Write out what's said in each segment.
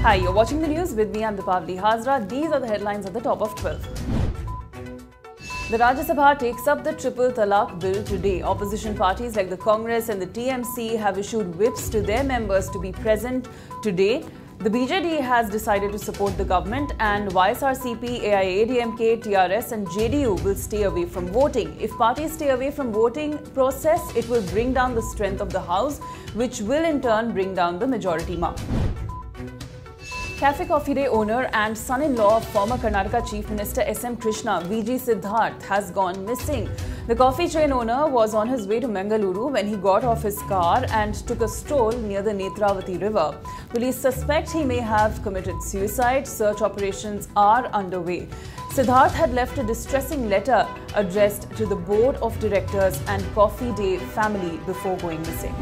Hi, you're watching the news with me. I'm Deepavali Hazra. These are the headlines at the top of 12. The Rajya Sabha takes up the Triple Talaq bill today. Opposition parties like the Congress and the TMC have issued whips to their members to be present today. The BJD has decided to support the government, and YSRCP, AIADMK, TRS and JDU will stay away from voting. If parties stay away from voting process, it will bring down the strength of the House, which will in turn bring down the majority mark. Cafe Coffee Day owner and son-in-law of former Karnataka Chief Minister S.M. Krishna, V.G. Siddharth, has gone missing. The coffee chain owner was on his way to Mangaluru when he got off his car and took a stroll near the Netravati river. Police suspect he may have committed suicide. Search operations are underway. Siddharth had left a distressing letter addressed to the board of directors and Coffee Day family before going missing.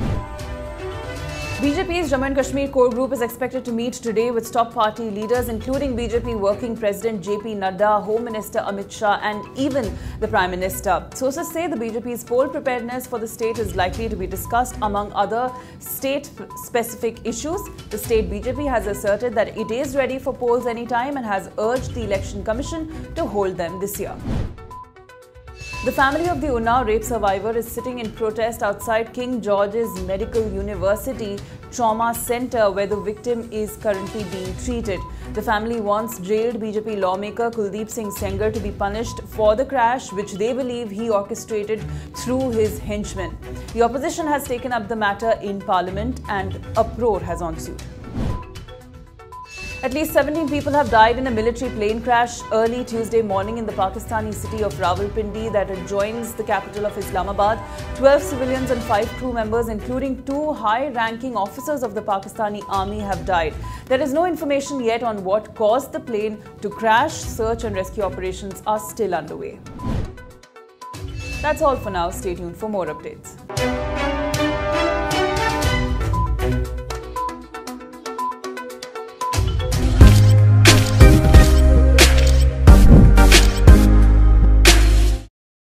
BJP's Jammu and Kashmir core group is expected to meet today with top party leaders including BJP Working President JP Nadda, Home Minister Amit Shah and even the Prime Minister. Sources say the BJP's poll preparedness for the state is likely to be discussed among other state-specific issues. The state BJP has asserted that it is ready for polls anytime and has urged the Election Commission to hold them this year. The family of the Unnao rape survivor is sitting in protest outside King George's Medical University Trauma Center, where the victim is currently being treated. The family wants jailed BJP lawmaker Kuldeep Singh Sengar to be punished for the crash, which they believe he orchestrated through his henchmen. The opposition has taken up the matter in Parliament and uproar has ensued. At least 17 people have died in a military plane crash early Tuesday morning in the Pakistani city of Rawalpindi that adjoins the capital of Islamabad. 12 civilians and 5 crew members, including 2 high-ranking officers of the Pakistani army, have died. There is no information yet on what caused the plane to crash. Search and rescue operations are still underway. That's all for now. Stay tuned for more updates.